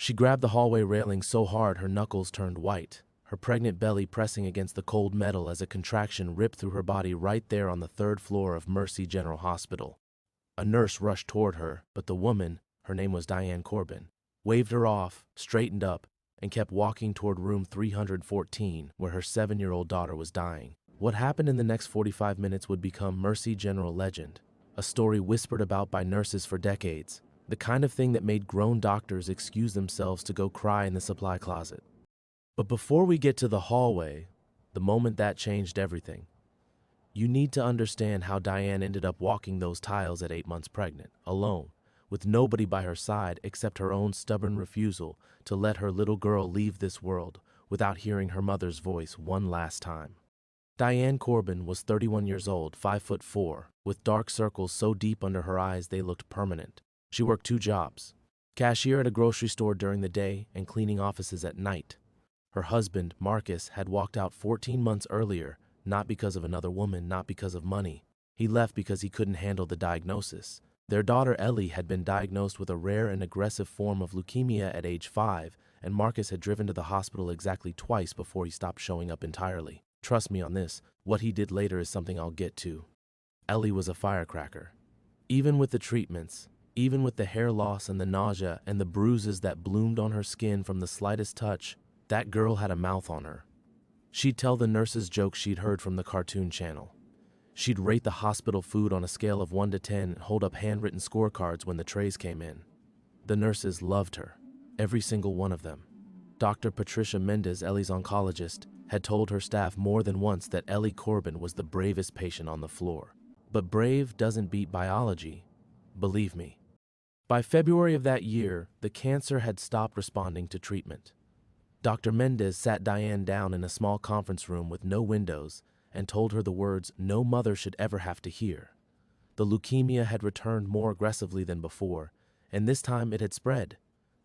She grabbed the hallway railing so hard her knuckles turned white, her pregnant belly pressing against the cold metal as a contraction ripped through her body right there on the third floor of Mercy General Hospital. A nurse rushed toward her, but the woman, her name was Diane Corbin, waved her off, straightened up, and kept walking toward room 314, where her 7-year-old daughter was dying. What happened in the next 45 minutes would become Mercy General legend, a story whispered about by nurses for decades, the kind of thing that made grown doctors excuse themselves to go cry in the supply closet. But before we get to the hallway, the moment that changed everything, you need to understand how Diane ended up walking those tiles at 8 months pregnant, alone, with nobody by her side except her own stubborn refusal to let her little girl leave this world without hearing her mother's voice one last time. Diane Corbin was 31 years old, 5'4", with dark circles so deep under her eyes they looked permanent. She worked 2 jobs, cashier at a grocery store during the day and cleaning offices at night. Her husband, Marcus, had walked out 14 months earlier, not because of another woman, not because of money. He left because he couldn't handle the diagnosis. Their daughter Ellie had been diagnosed with a rare and aggressive form of leukemia at age 5, and Marcus had driven to the hospital exactly twice before he stopped showing up entirely. Trust me on this, what he did later is something I'll get to. Ellie was a firecracker. Even with the treatments, even with the hair loss and the nausea and the bruises that bloomed on her skin from the slightest touch, that girl had a mouth on her. She'd tell the nurses jokes she'd heard from the cartoon channel. She'd rate the hospital food on a scale of 1 to 10 and hold up handwritten scorecards when the trays came in. The nurses loved her, every single one of them. Dr. Patricia Mendez, Ellie's oncologist, had told her staff more than once that Ellie Corbin was the bravest patient on the floor. But brave doesn't beat biology, believe me. By February of that year, the cancer had stopped responding to treatment. Dr. Mendez sat Diane down in a small conference room with no windows and told her the words no mother should ever have to hear. The leukemia had returned more aggressively than before, and this time it had spread.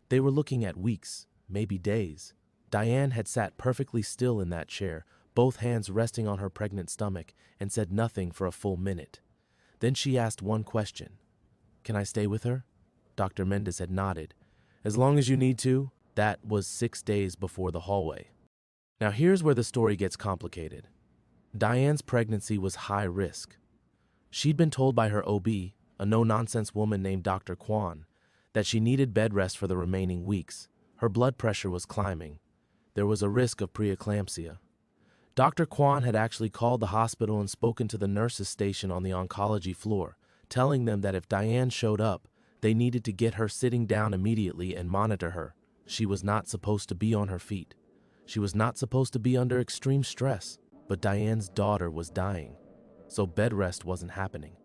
They were looking at weeks, maybe days. Diane had sat perfectly still in that chair, both hands resting on her pregnant stomach, and said nothing for a full minute. Then she asked one question. "Can I stay with her?" Dr. Mendez had nodded. "As long as you need to." That was 6 days before the hallway. Now here's where the story gets complicated. Diane's pregnancy was high risk. She'd been told by her OB, a no-nonsense woman named Dr. Kwan, that she needed bed rest for the remaining weeks. Her blood pressure was climbing. There was a risk of preeclampsia. Dr. Kwan had actually called the hospital and spoken to the nurses station on the oncology floor, telling them that if Diane showed up, they needed to get her sitting down immediately and monitor her. She was not supposed to be on her feet. She was not supposed to be under extreme stress, but Diane's daughter was dying, so bed rest wasn't happening.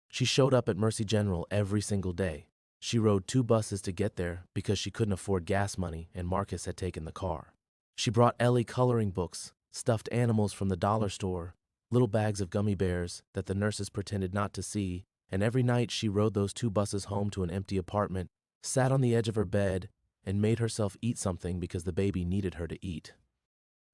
She showed up at Mercy General every single day. She rode 2 buses to get there because she couldn't afford gas money and Marcus had taken the car. She brought Ellie coloring books, stuffed animals from the dollar store, little bags of gummy bears that the nurses pretended not to see, and every night she rode those 2 buses home to an empty apartment, sat on the edge of her bed, and made herself eat something because the baby needed her to eat.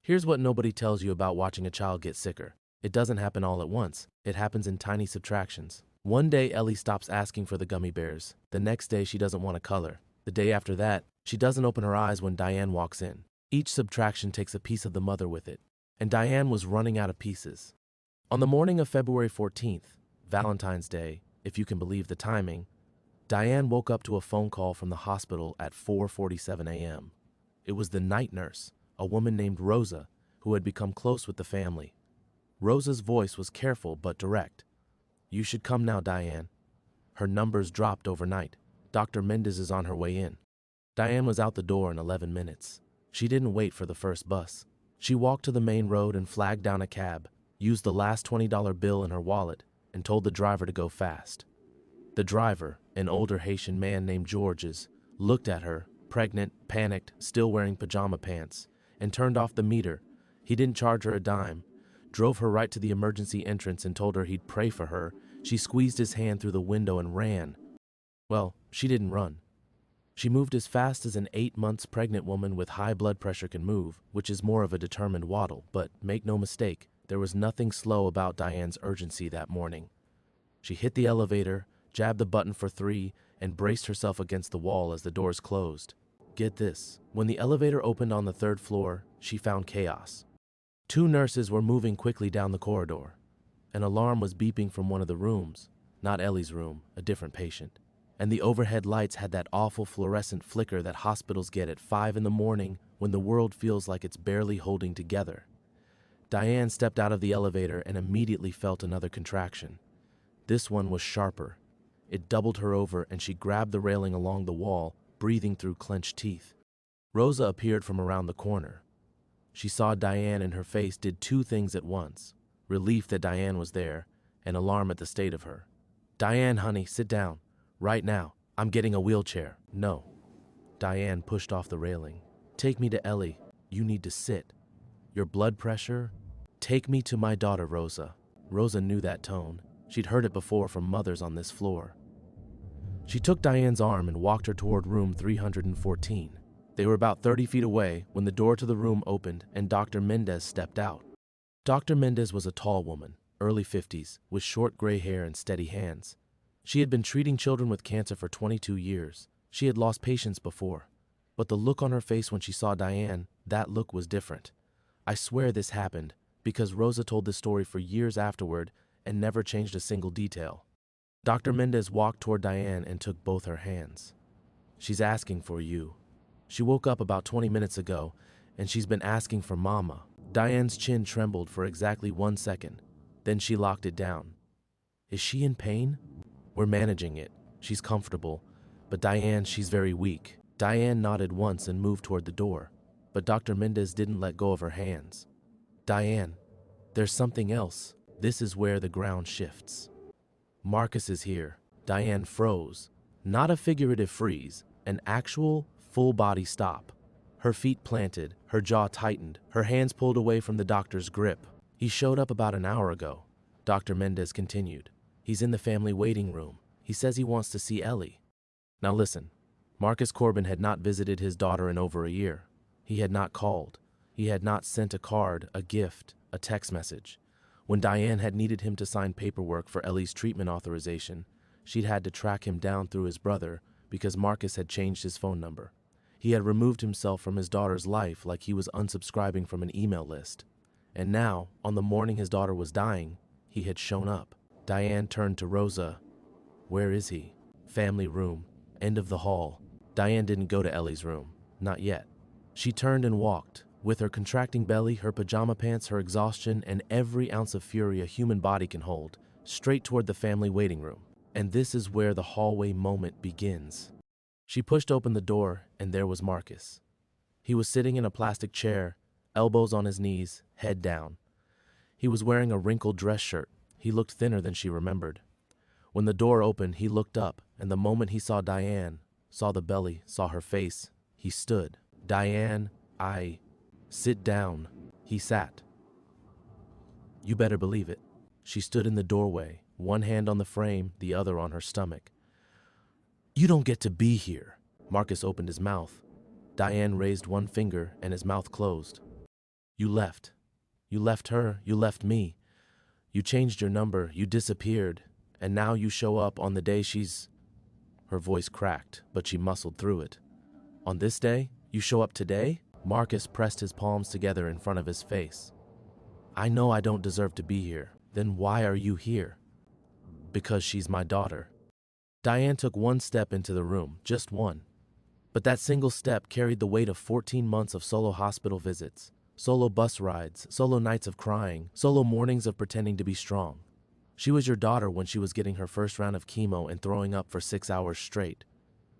Here's what nobody tells you about watching a child get sicker. It doesn't happen all at once. It happens in tiny subtractions. One day Ellie stops asking for the gummy bears. The next day she doesn't want to color. The day after that, she doesn't open her eyes when Diane walks in. Each subtraction takes a piece of the mother with it, and Diane was running out of pieces. On the morning of February 14th, Valentine's Day, if you can believe the timing, Diane woke up to a phone call from the hospital at 4:47 a.m. It was the night nurse, a woman named Rosa, who had become close with the family. Rosa's voice was careful but direct. "You should come now, Diane." Her numbers dropped overnight. Dr. Mendez is on her way in. Diane was out the door in 11 minutes. She didn't wait for the first bus. She walked to the main road and flagged down a cab, used the last $20 bill in her wallet, and told the driver to go fast. The driver, an older Haitian man named Georges, looked at her, pregnant, panicked, still wearing pajama pants, and turned off the meter. He didn't charge her a dime, drove her right to the emergency entrance and told her he'd pray for her. She squeezed his hand through the window and ran. Well, she didn't run. She moved as fast as an 8 months pregnant woman with high blood pressure can move, which is more of a determined waddle, but make no mistake, there was nothing slow about Diane's urgency that morning. She hit the elevator, jabbed the button for 3, and braced herself against the wall as the doors closed. Get this, when the elevator opened on the third floor, she found chaos. Two nurses were moving quickly down the corridor. An alarm was beeping from one of the rooms, not Ellie's room, a different patient. And the overhead lights had that awful fluorescent flicker that hospitals get at 5 in the morning when the world feels like it's barely holding together. Diane stepped out of the elevator and immediately felt another contraction. This one was sharper. It doubled her over and she grabbed the railing along the wall, breathing through clenched teeth. Rosa appeared from around the corner. She saw Diane and her face did two things at once: relief that Diane was there and alarm at the state of her. "Diane, honey, sit down. Right now. I'm getting a wheelchair." "No." Diane pushed off the railing. "Take me to Ellie. You need to sit. Your blood pressure?" "Take me to my daughter, Rosa." Rosa knew that tone. She'd heard it before from mothers on this floor. She took Diane's arm and walked her toward room 314. They were about 30 feet away when the door to the room opened and Dr. Mendez stepped out. Dr. Mendez was a tall woman, early 50s, with short gray hair and steady hands. She had been treating children with cancer for 22 years. She had lost patients before. But the look on her face when she saw Diane, that look was different. I swear this happened, because Rosa told this story for years afterward and never changed a single detail. Dr. Mendez walked toward Diane and took both her hands. "She's asking for you. She woke up about 20 minutes ago, and she's been asking for Mama." Diane's chin trembled for exactly 1 second. Then she locked it down. "Is she in pain?" "We're managing it. She's comfortable. But Diane, she's very weak." Diane nodded once and moved toward the door. But Dr. Mendez didn't let go of her hands. "Diane, there's something else." This is where the ground shifts. "Marcus is here." Diane froze. Not a figurative freeze, an actual, full-body stop. Her feet planted, her jaw tightened, her hands pulled away from the doctor's grip. "He showed up about an hour ago," Dr. Mendez continued. "He's in the family waiting room. He says he wants to see Ellie." Now listen, Marcus Corbin had not visited his daughter in over a year. He had not called. He had not sent a card, a gift, a text message. When Diane had needed him to sign paperwork for Ellie's treatment authorization, she'd had to track him down through his brother because Marcus had changed his phone number. He had removed himself from his daughter's life like he was unsubscribing from an email list. And now, on the morning his daughter was dying, he had shown up. Diane turned to Rosa. "Where is he?" "Family room. End of the hall." Diane didn't go to Ellie's room. Not yet. She turned and walked, with her contracting belly, her pajama pants, her exhaustion, and every ounce of fury a human body can hold, straight toward the family waiting room. And this is where the hallway moment begins. She pushed open the door, and there was Marcus. He was sitting in a plastic chair, elbows on his knees, head down. He was wearing a wrinkled dress shirt. He looked thinner than she remembered. When the door opened, he looked up, and the moment he saw Diane, saw the belly, saw her face, he stood. "Diane, sit down." He sat. You better believe it. She stood in the doorway, one hand on the frame, the other on her stomach. "You don't get to be here." Marcus opened his mouth. Diane raised one finger and his mouth closed. "You left. You left her, you left me. You changed your number, you disappeared, and now you show up on the day she's..." Her voice cracked, but she muscled through it. "On this day? You show up today?" Marcus pressed his palms together in front of his face. "I know I don't deserve to be here. Then why are you here?" "Because she's my daughter." Diane took one step into the room, just one. But that single step carried the weight of 14 months of solo hospital visits, solo bus rides, solo nights of crying, solo mornings of pretending to be strong. She was your daughter when she was getting her first round of chemo and throwing up for 6 hours straight.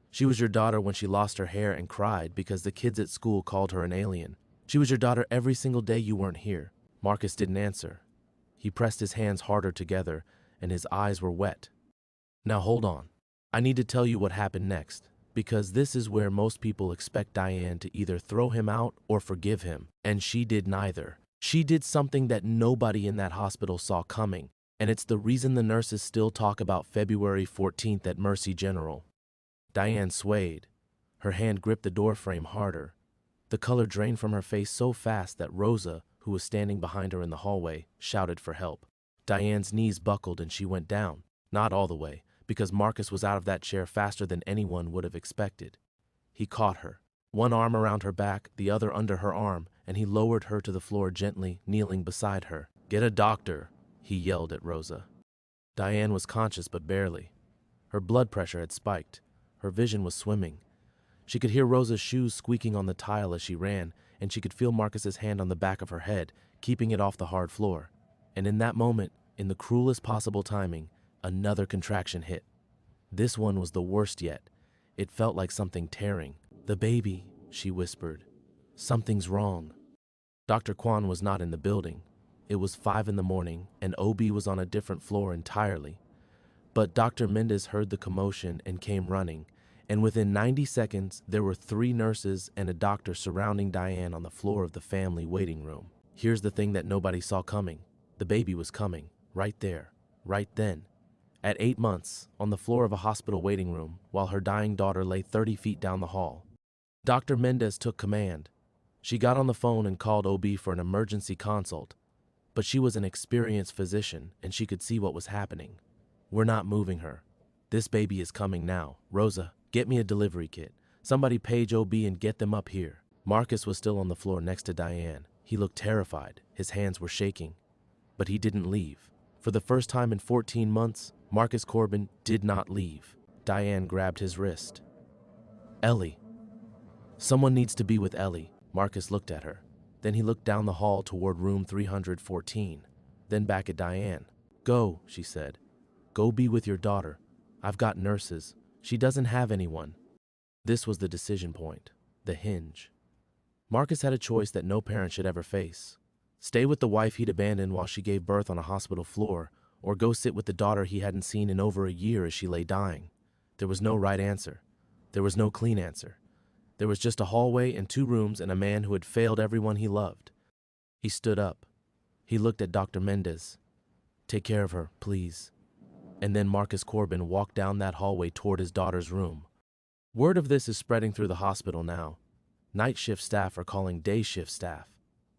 She was your daughter when she lost her hair and cried because the kids at school called her an alien. She was your daughter every single day you weren't here. Marcus didn't answer. He pressed his hands harder together, and his eyes were wet. "Now hold on. I need to tell you what happened next, because this is where most people expect Diane to either throw him out or forgive him, and she did neither. She did something that nobody in that hospital saw coming, and it's the reason the nurses still talk about February 14th at Mercy General. Diane swayed. Her hand gripped the doorframe harder. The color drained from her face so fast that Rosa, who was standing behind her in the hallway, shouted for help. Diane's knees buckled and she went down. Not all the way, because Marcus was out of that chair faster than anyone would have expected. He caught her. one arm around her back, the other under her arm, and he lowered her to the floor gently, kneeling beside her. "Get a doctor," he yelled at Rosa. Diane was conscious but barely. Her blood pressure had spiked. Her vision was swimming. She could hear Rosa's shoes squeaking on the tile as she ran, and she could feel Marcus's hand on the back of her head, keeping it off the hard floor. And in that moment, in the cruelest possible timing, another contraction hit. This one was the worst yet. It felt like something tearing. "The baby," she whispered. "Something's wrong." Dr. Kwan was not in the building. It was 5 in the morning, and OB was on a different floor entirely. But Dr. Mendez heard the commotion and came running, and within 90 seconds, there were 3 nurses and a doctor surrounding Diane on the floor of the family waiting room. Here's the thing that nobody saw coming. The baby was coming, right there, right then. At 8 months, on the floor of a hospital waiting room, while her dying daughter lay 30 feet down the hall. Dr. Mendez took command. She got on the phone and called OB for an emergency consult. But she was an experienced physician, and she could see what was happening. "We're not moving her. This baby is coming now. Rosa, get me a delivery kit. Somebody page OB and get them up here." Marcus was still on the floor next to Diane. He looked terrified. His hands were shaking. But he didn't leave. For the first time in 14 months, Marcus Corbin did not leave. Diane grabbed his wrist. "Ellie. Someone needs to be with Ellie." Marcus looked at her. Then he looked down the hall toward room 314, then back at Diane. "Go," she said. "Go be with your daughter. I've got nurses. She doesn't have anyone." This was the decision point, the hinge. Marcus had a choice that no parent should ever face. Stay with the wife he'd abandoned while she gave birth on a hospital floor, or go sit with the daughter he hadn't seen in over a year as she lay dying. There was no right answer. There was no clean answer. There was just a hallway and 2 rooms and a man who had failed everyone he loved. He stood up. He looked at Dr. Mendez. "Take care of her, please." And then Marcus Corbin walked down that hallway toward his daughter's room. Word of this is spreading through the hospital now. Night shift staff are calling day shift staff.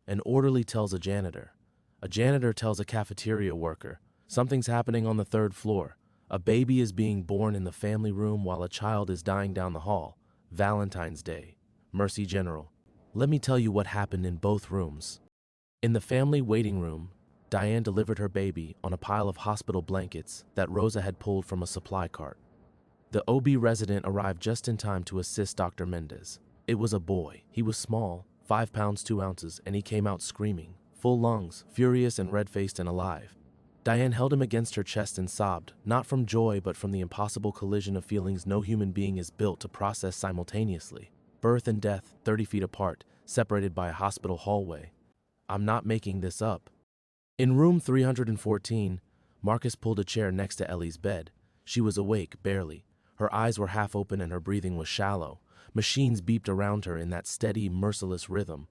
An orderly tells a janitor. A janitor tells a cafeteria worker. Something's happening on the 3rd floor. A baby is being born in the family room while a child is dying down the hall. Valentine's Day. Mercy General. Let me tell you what happened in both rooms. In the family waiting room, Diane delivered her baby on a pile of hospital blankets that Rosa had pulled from a supply cart. The OB resident arrived just in time to assist Dr. Mendez. It was a boy. He was small, 5 pounds 2 ounces, and he came out screaming, full lungs, furious and red-faced and alive. Diane held him against her chest and sobbed, not from joy but from the impossible collision of feelings no human being is built to process simultaneously. Birth and death, 30 feet apart, separated by a hospital hallway. I'm not making this up. In room 314, Marcus pulled a chair next to Ellie's bed. She was awake, barely. Her eyes were half open and her breathing was shallow. Machines beeped around her in that steady, merciless rhythm.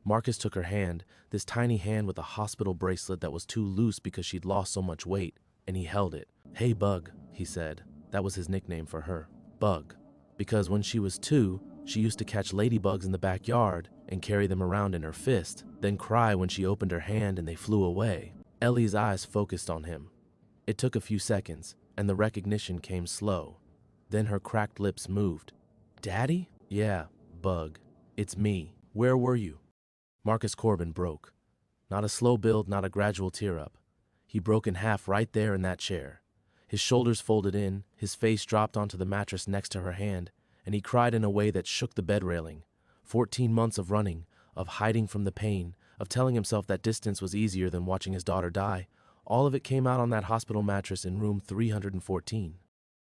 Marcus took her hand, this tiny hand with a hospital bracelet that was too loose because she'd lost so much weight, and he held it. "Hey, Bug," he said. That was his nickname for her, Bug. Because when she was 2, she used to catch ladybugs in the backyard and carry them around in her fist, then cry when she opened her hand and they flew away. Ellie's eyes focused on him. It took a few seconds, and the recognition came slow. Then her cracked lips moved. "Daddy?" "Yeah, Bug. It's me. Where were you?" Marcus Corbin broke. Not a slow build, not a gradual tear-up. He broke in half right there in that chair. His shoulders folded in, his face dropped onto the mattress next to her hand, and he cried in a way that shook the bed railing. 14 months of running, of hiding from the pain, of telling himself that distance was easier than watching his daughter die, all of it came out on that hospital mattress in room 314.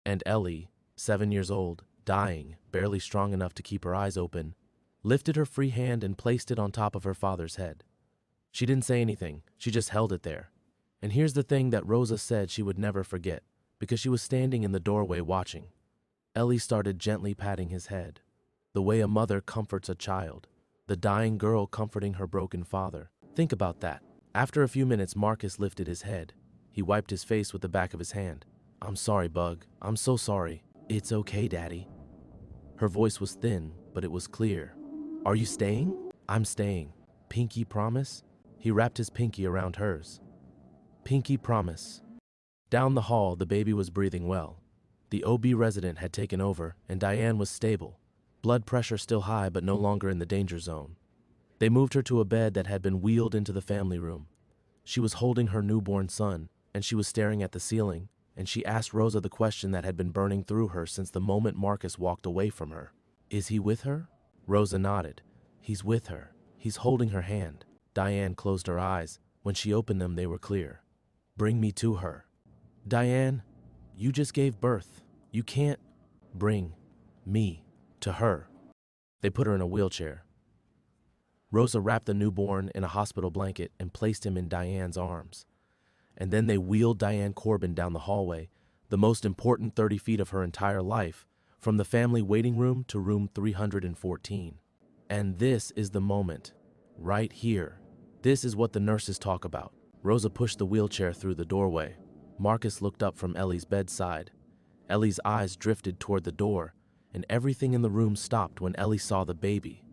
And Ellie, 7 years old, dying, barely strong enough to keep her eyes open, lifted her free hand and placed it on top of her father's head. She didn't say anything, she just held it there. And here's the thing that Rosa said she would never forget, because she was standing in the doorway watching. Ellie started gently patting his head, the way a mother comforts a child, the dying girl comforting her broken father. Think about that. After a few minutes, Marcus lifted his head. He wiped his face with the back of his hand. "I'm sorry, Bug. I'm so sorry." "It's okay, Daddy." Her voice was thin, but it was clear. "Are you staying?" "I'm staying." "Pinky promise?" He wrapped his pinky around hers. "Pinky promise." Down the hall, the baby was breathing well. The OB resident had taken over, and Diane was stable. blood pressure still high but no longer in the danger zone. They moved her to a bed that had been wheeled into the family room. She was holding her newborn son, and she was staring at the ceiling, and she asked Rosa the question that had been burning through her since the moment Marcus walked away from her. Is he with her? Rosa nodded. He's with her. He's holding her hand. Diane closed her eyes. When she opened them, they were clear. Bring me to her. Diane, you just gave birth. You can't bring me to her. They put her in a wheelchair. Rosa wrapped the newborn in a hospital blanket and placed him in Diane's arms. And then they wheeled Diane Corbin down the hallway, the most important 30 feet of her entire life, from the family waiting room to room 314. And this is the moment, right here. This is what the nurses talk about. Rosa pushed the wheelchair through the doorway. Marcus looked up from Ellie's bedside. Ellie's eyes drifted toward the door, and everything in the room stopped when Ellie saw the baby.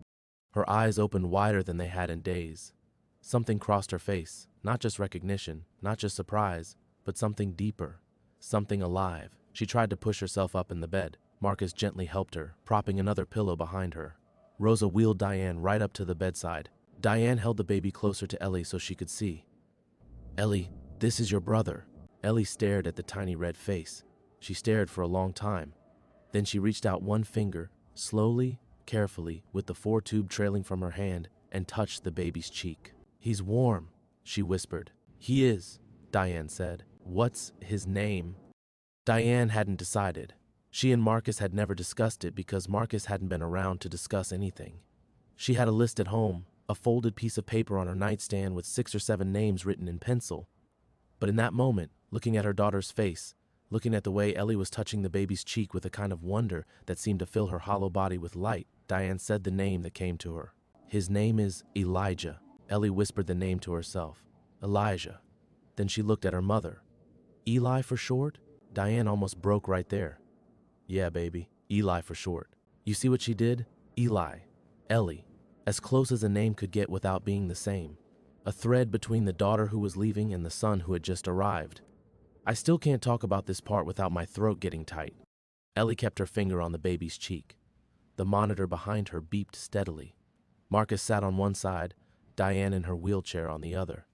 Her eyes opened wider than they had in days. Something crossed her face, not just recognition, not just surprise, but something deeper, something alive. She tried to push herself up in the bed. Marcus gently helped her, propping another pillow behind her. Rosa wheeled Diane right up to the bedside. Diane held the baby closer to Ellie so she could see. Ellie, this is your brother. Ellie stared at the tiny red face. She stared for a long time. Then she reached out one finger, slowly, carefully, with the 4-tube trailing from her hand, and touched the baby's cheek. He's warm, she whispered. He is, Diane said. What's his name? Diane hadn't decided. She and Marcus had never discussed it because Marcus hadn't been around to discuss anything. She had a list at home, a folded piece of paper on her nightstand with 6 or 7 names written in pencil. But in that moment, looking at her daughter's face, looking at the way Ellie was touching the baby's cheek with a kind of wonder that seemed to fill her hollow body with light, Diane said the name that came to her. His name is Elijah. Ellie whispered the name to herself. Elijah. Then she looked at her mother. Eli for short? Diane almost broke right there. Yeah, baby. Eli for short. You see what she did? Eli. Ellie. As close as a name could get without being the same. A thread between the daughter who was leaving and the son who had just arrived. I still can't talk about this part without my throat getting tight. Ellie kept her finger on the baby's cheek. The monitor behind her beeped steadily. Marcus sat on one side, Diane in her wheelchair on the other.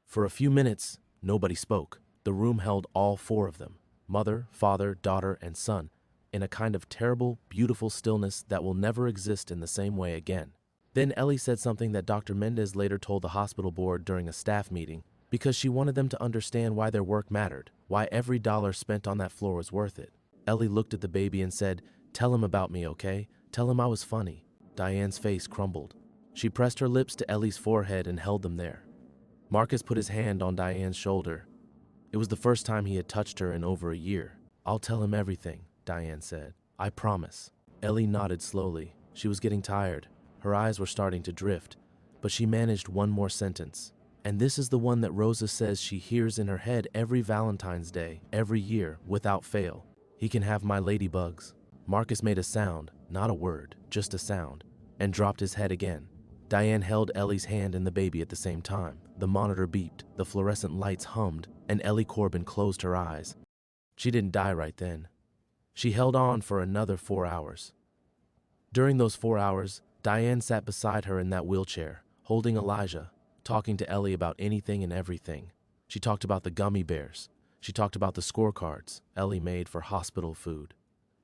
For a few minutes, nobody spoke. The room held all 4 of them, mother, father, daughter, and son, in a kind of terrible, beautiful stillness that will never exist in the same way again. Then Ellie said something that Dr. Mendez later told the hospital board during a staff meeting, because she wanted them to understand why their work mattered, why every dollar spent on that floor was worth it. Ellie looked at the baby and said, "Tell him about me, okay? Tell him I was funny." Diane's face crumbled. She pressed her lips to Ellie's forehead and held them there. Marcus put his hand on Diane's shoulder. It was the first time he had touched her in over a year. "I'll tell him everything," Diane said. "I promise." Ellie nodded slowly. She was getting tired. Her eyes were starting to drift, but she managed one more sentence. And this is the one that Rosa says she hears in her head every Valentine's Day, every year, without fail. "He can have my ladybugs." Marcus made a sound, not a word, just a sound, and dropped his head again. Diane held Ellie's hand and the baby at the same time. The monitor beeped, the fluorescent lights hummed, and Ellie Corbin closed her eyes. She didn't die right then. She held on for another 4 hours. During those 4 hours, Diane sat beside her in that wheelchair, holding Elijah, talking to Ellie about anything and everything. She talked about the gummy bears. She talked about the scorecards Ellie made for hospital food.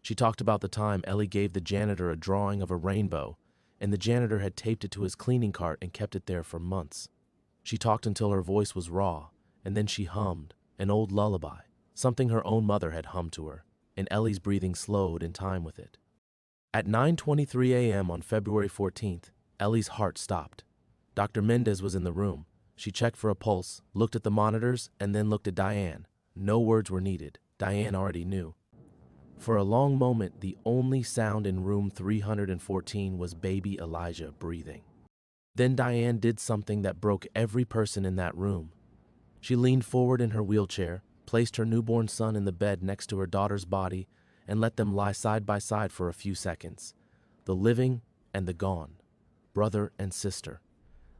She talked about the time Ellie gave the janitor a drawing of a rainbow, and the janitor had taped it to his cleaning cart and kept it there for months. She talked until her voice was raw, and then she hummed, an old lullaby, something her own mother had hummed to her, and Ellie's breathing slowed in time with it. At 9:23 a.m. on February 14th, Ellie's heart stopped. Dr. Mendez was in the room. She checked for a pulse, looked at the monitors, and then looked at Diane. No words were needed. Diane already knew. For a long moment, the only sound in room 314 was baby Elijah breathing. Then Diane did something that broke every person in that room. She leaned forward in her wheelchair, placed her newborn son in the bed next to her daughter's body, and let them lie side by side for a few seconds. The living and the gone, brother and sister.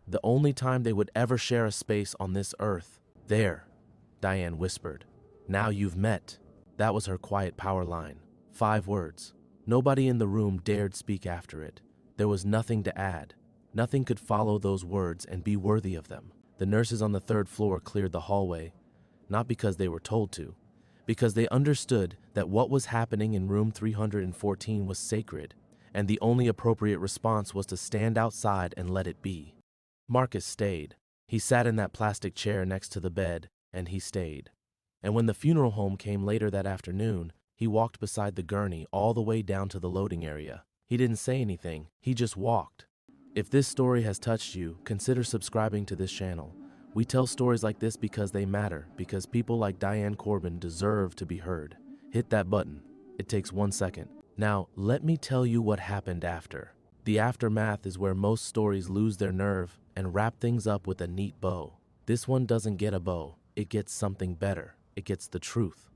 The only time they would ever share a space on this earth. "There," Diane whispered. "Now you've met." That was her quiet power line. 5 words. Nobody in the room dared speak after it. There was nothing to add. Nothing could follow those words and be worthy of them. The nurses on the third floor cleared the hallway, not because they were told to, because they understood that what was happening in room 314 was sacred, and the only appropriate response was to stand outside and let it be. Marcus stayed. He sat in that plastic chair next to the bed, and he stayed. And when the funeral home came later that afternoon, he walked beside the gurney all the way down to the loading area. He didn't say anything, he just walked. If this story has touched you, consider subscribing to this channel. We tell stories like this because they matter, because people like Diane Corbin deserve to be heard. Hit that button. It takes 1 second. Now, let me tell you what happened after. The aftermath is where most stories lose their nerve and wrap things up with a neat bow. This one doesn't get a bow, it gets something better. It gets the truth.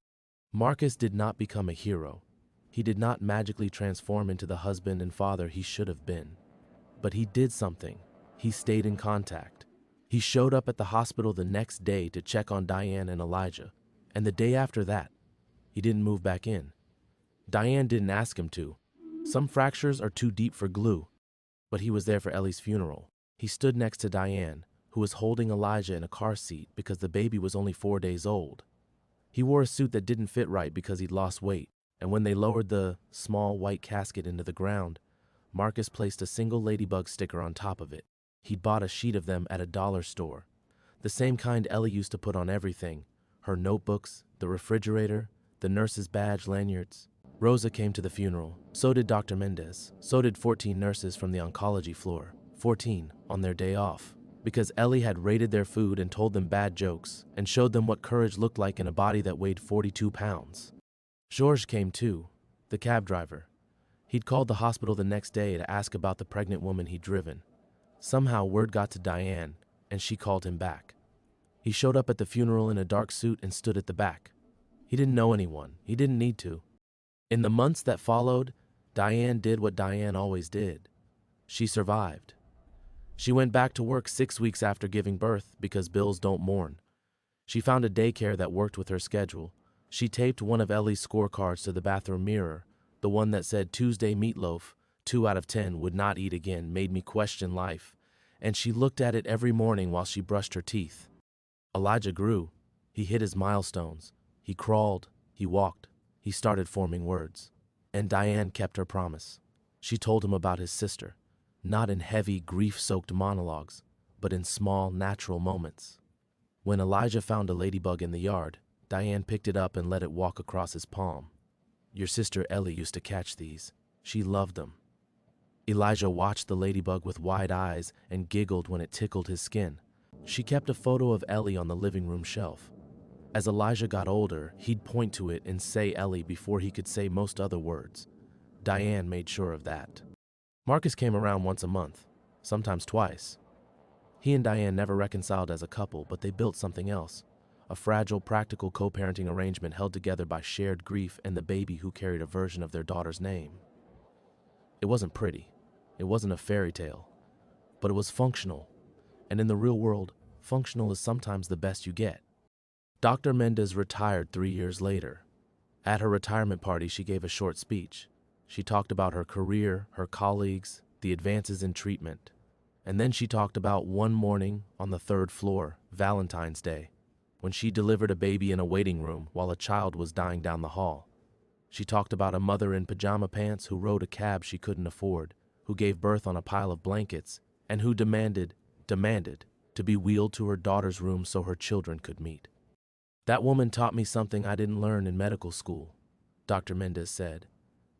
Marcus did not become a hero. He did not magically transform into the husband and father he should have been. But he did something. He stayed in contact. He showed up at the hospital the next day to check on Diane and Elijah, and the day after that, he didn't move back in. Diane didn't ask him to. Some fractures are too deep for glue, but he was there for Ellie's funeral. He stood next to Diane, who was holding Elijah in a car seat because the baby was only 4 days old. He wore a suit that didn't fit right because he'd lost weight, and when they lowered the small white casket into the ground, Marcus placed a single ladybug sticker on top of it. He'd bought a sheet of them at a dollar store, the same kind Ellie used to put on everything, her notebooks, the refrigerator, the nurse's badge lanyards. Rosa came to the funeral. So did Dr. Mendez. So did 14 nurses from the oncology floor. 14 on their day off. Because Ellie had raided their food and told them bad jokes and showed them what courage looked like in a body that weighed 42 pounds. Georges came too, the cab driver. He'd called the hospital the next day to ask about the pregnant woman he'd driven. Somehow word got to Diane, and she called him back. He showed up at the funeral in a dark suit and stood at the back. He didn't know anyone. He didn't need to. In the months that followed, Diane did what Diane always did. She survived. She went back to work 6 weeks after giving birth because bills don't mourn. She found a daycare that worked with her schedule. She taped one of Ellie's scorecards to the bathroom mirror, the one that said Tuesday meatloaf, 2 out of 10, would not eat again, made me question life, and she looked at it every morning while she brushed her teeth. Elijah grew. He hit his milestones. He crawled. He walked. He started forming words. And Diane kept her promise. She told him about his sister, not in heavy, grief-soaked monologues, but in small, natural moments. When Elijah found a ladybug in the yard, Diane picked it up and let it walk across his palm. Your sister Ellie used to catch these. She loved them. Elijah watched the ladybug with wide eyes and giggled when it tickled his skin. She kept a photo of Ellie on the living room shelf. As Elijah got older, he'd point to it and say Ellie before he could say most other words. Diane made sure of that. Marcus came around once a month, sometimes twice. He and Diane never reconciled as a couple, but they built something else. A fragile, practical co-parenting arrangement held together by shared grief and the baby who carried a version of their daughter's name. It wasn't pretty. It wasn't a fairy tale. But it was functional. And in the real world, functional is sometimes the best you get. Dr. Mendez retired 3 years later. At her retirement party, she gave a short speech. She talked about her career, her colleagues, the advances in treatment. And then she talked about one morning on the 3rd floor, Valentine's Day, when she delivered a baby in a waiting room while a child was dying down the hall. She talked about a mother in pajama pants who rode a cab she couldn't afford, who gave birth on a pile of blankets, and who demanded to be wheeled to her daughter's room so her children could meet. That woman taught me something I didn't learn in medical school, Dr. Mendez said.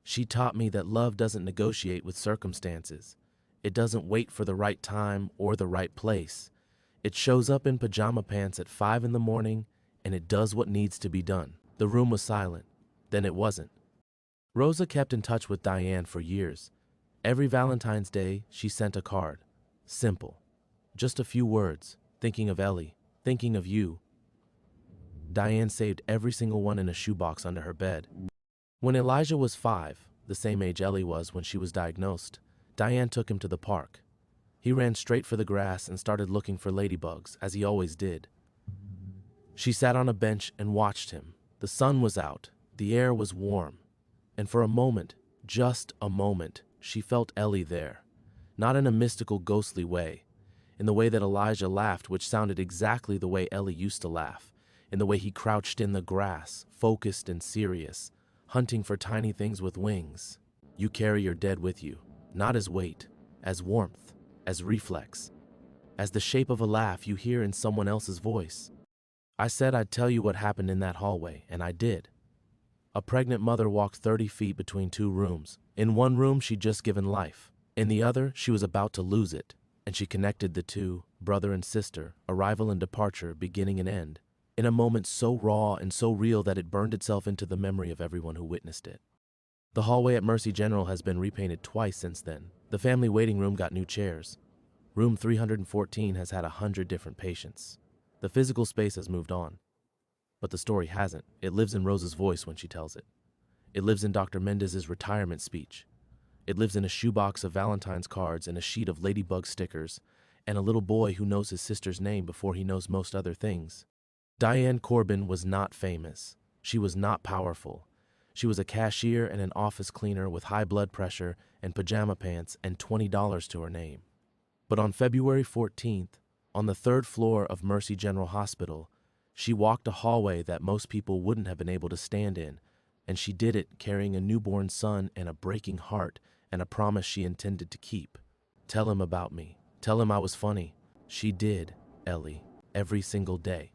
She taught me that love doesn't negotiate with circumstances. It doesn't wait for the right time or the right place. It shows up in pajama pants at 5 in the morning, and it does what needs to be done. The room was silent. Then it wasn't. Rosa kept in touch with Diane for years. Every Valentine's Day, she sent a card. Simple. Just a few words. Thinking of Ellie. Thinking of you. Diane saved every single one in a shoebox under her bed. When Elijah was 5, the same age Ellie was when she was diagnosed, Diane took him to the park. He ran straight for the grass and started looking for ladybugs, as he always did. She sat on a bench and watched him. The sun was out. The air was warm. And for a moment, just a moment, she felt Ellie there. Not in a mystical, ghostly way. In the way that Elijah laughed, which sounded exactly the way Ellie used to laugh. In the way he crouched in the grass, focused and serious, hunting for tiny things with wings. You carry your dead with you, not as weight, as warmth, as reflex, as the shape of a laugh you hear in someone else's voice. I said I'd tell you what happened in that hallway, and I did. A pregnant mother walked 30 feet between two rooms. In one room, she'd just given life. In the other, she was about to lose it, and she connected the two, brother and sister, arrival and departure, beginning and end, in a moment so raw and so real that it burned itself into the memory of everyone who witnessed it. The hallway at Mercy General has been repainted twice since then. The family waiting room got new chairs. Room 314 has had 100 different patients. The physical space has moved on. But the story hasn't. It lives in Rose's voice when she tells it. It lives in Dr. Mendez's retirement speech. It lives in a shoebox of Valentine's cards and a sheet of ladybug stickers, and a little boy who knows his sister's name before he knows most other things. Diane Corbin was not famous. She was not powerful. She was a cashier and an office cleaner with high blood pressure and pajama pants and $20 to her name. But on February 14th, on the 3rd floor of Mercy General Hospital, she walked a hallway that most people wouldn't have been able to stand in, and she did it carrying a newborn son and a breaking heart and a promise she intended to keep. Tell him about me. Tell him I was funny. She did, Ellie, every single day.